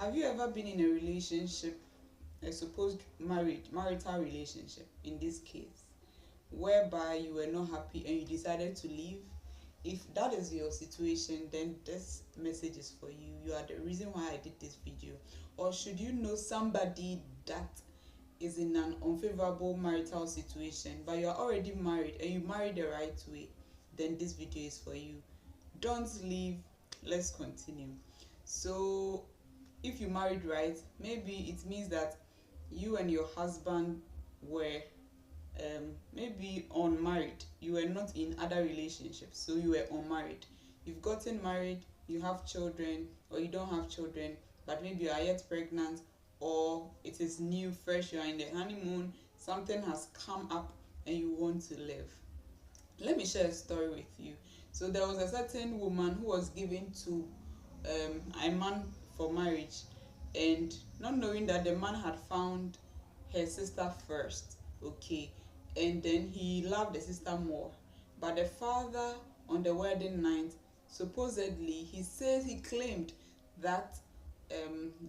Have you ever been in a relationship, a supposed marital relationship in this case, whereby you were not happy and you decided to leave? If that is your situation, then this message is for you. You are the reason why I did this video. Or should you know somebody that is in an unfavorable marital situation, but you are already married and you married the right way, then this video is for you. Don't leave. Let's continue. So if you married right, maybe it means that you and your husband were maybe unmarried. You were not in other relationships, so you were unmarried. You've gotten married, you have children, or you don't have children, but maybe you are yet pregnant, or it is new, fresh, you are in the honeymoon, something has come up and you want to live. Let me share a story with you. So there was a certain woman who was given to a man for marriage, and not knowing that the man had found her sister first, okay, and then he loved the sister more. But the father, on the wedding night, supposedly he claimed that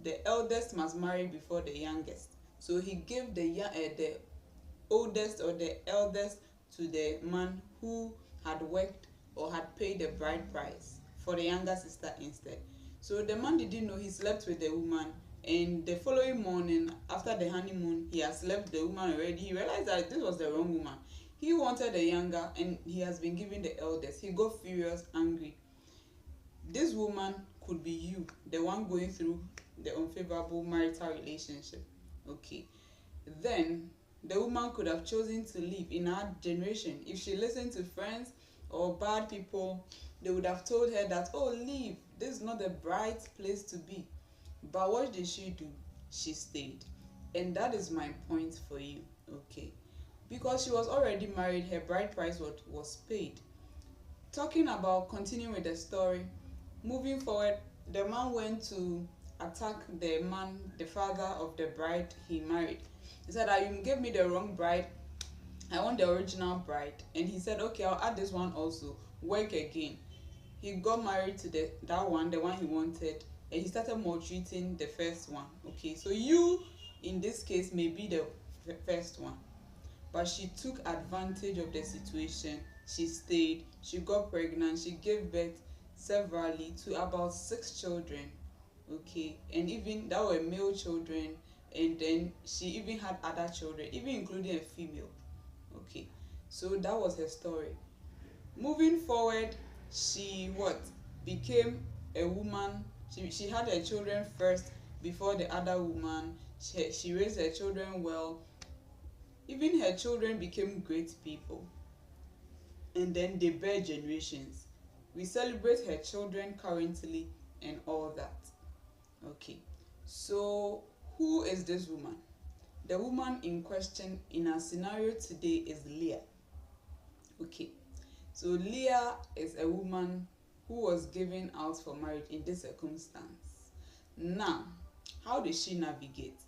the eldest must marry before the youngest. So he gave the oldest or the eldest to the man who had worked or had paid the bride price for the younger sister instead. So the man didn't know he slept with the woman, and the following morning after the honeymoon he has slept with the woman already. He realized that this was the wrong woman. He wanted the younger and he has been given the eldest. He got furious, angry. This woman could be you, the one going through the unfavorable marital relationship. Okay, then the woman could have chosen to leave. In our generation, if she listened to friends or bad people, they would have told her that, oh, leave, this is not the bright place to be. But what did she do? She stayed. And that is my point for you. Okay, because she was already married, her bride price was paid. Talking about, continuing with the story, moving forward, the man went to attack the man, the father of the bride he married. He said that you gave me the wrong bride, I want the original bride. And he said, okay, I'll add this one also, work again. He got married to that one, the one he wanted, and he started maltreating the first one. Okay, so you in this case may be the first one, but she took advantage of the situation. She stayed, she got pregnant, she gave birth severally to about 6 children. Okay, and even that were male children, and then she even had other children, even including a female. Okay, so that was her story. Moving forward, she became a woman. She had her children first before the other woman. She raised her children well. Even her children became great people, and then they bear generations. We celebrate her children currently and all that. Okay, so who is this woman? The woman in question in our scenario today is Leah. Okay, so Leah is a woman who was given out for marriage in this circumstance. Now, how did she navigate?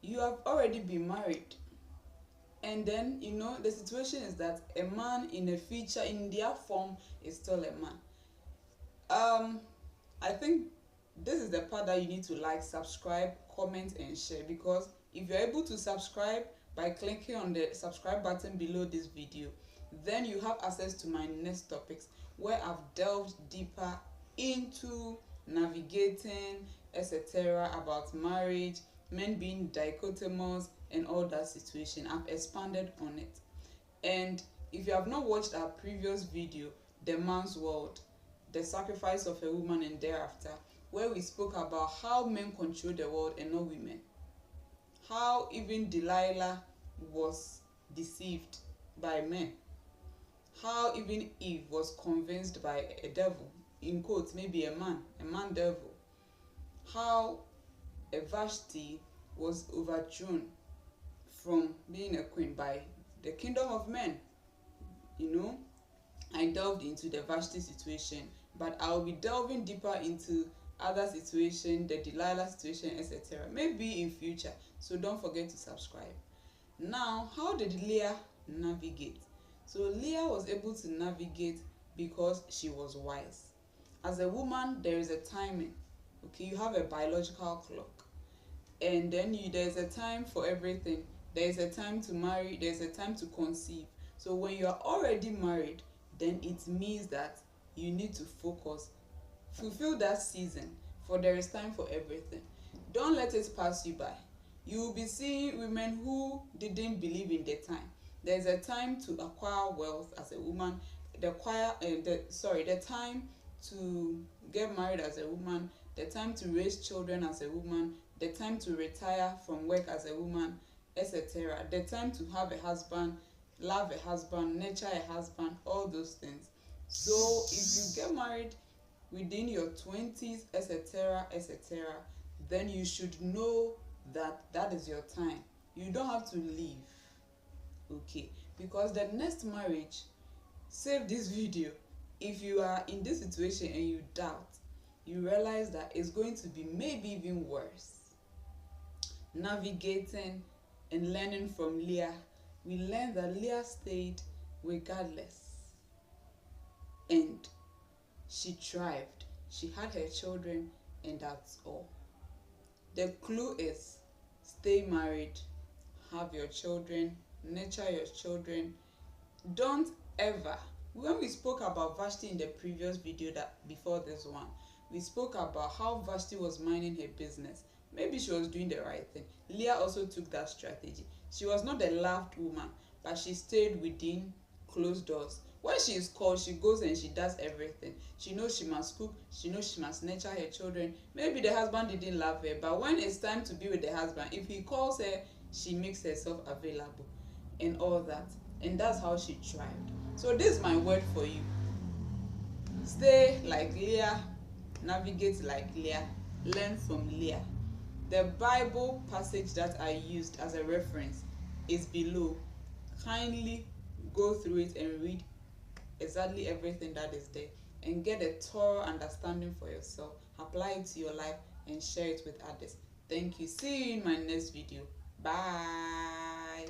You have already been married, and then the situation is that a man in a feature, in their form, is still a man. I think this is the part that you need to like, subscribe, comment and share, because if you're able to subscribe by clicking on the subscribe button below this video, then you have access to my next topics where I've delved deeper into navigating, etc., about marriage, men being dichotomous and all that situation. I've expanded on it. And if you have not watched our previous video, The Man's World, the sacrifice of a woman and thereafter, where we spoke about how men control the world and not women, how even Delilah was deceived by men, how even Eve was convinced by a devil, in quotes, maybe a man devil, how a Vashti was overthrown from being a queen by the kingdom of men. I delved into the Vashti situation, but I'll be delving deeper into other situation, the Delilah situation, etc., maybe in future. So don't forget to subscribe. Now, how did Leah navigate? So Leah was able to navigate because she was wise. As a woman, there is a timing. Okay, you have a biological clock, and then there's a time for everything. There's a time to marry, there's a time to conceive. So when you are already married, then it means that you need to focus, fulfill that season, for there is time for everything. Don't let it pass you by. You will be seeing women who didn't believe in the time. There's a time to acquire wealth as a woman, the time to get married as a woman, the time to raise children as a woman, the time to retire from work as a woman, etc. The time to have a husband, love a husband, nurture a husband, all those things. So if you get married within your 20s, etc., etc., then you should know that that is your time. You don't have to leave. Okay, because the next marriage, save this video, if you are in this situation and you doubt, you realize that it's going to be maybe even worse. Navigating and learning from Leah, we learned that Leah stayed regardless, and she thrived. She had her children, and that's all. The clue is stay married, have your children, nurture your children. Don't ever, when we spoke about Vashti in the previous video that before this one, we spoke about how Vashti was minding her business. Maybe she was doing the right thing. Leah also took that strategy. She was not a loved woman, but she stayed within closed doors. When she is called, she goes and she does everything. She knows she must cook, she knows she must nurture her children. Maybe the husband didn't love her, but when it's time to be with the husband, if he calls her, she makes herself available and all that. And that's how she thrived. So this is my word for you. Stay like Leah, navigate like Leah, learn from Leah. The Bible passage that I used as a reference is below. Kindly go through it and read exactly everything that is there and get a thorough understanding for yourself. Apply it to your life and share it with others. Thank you. See you in my next video. Bye.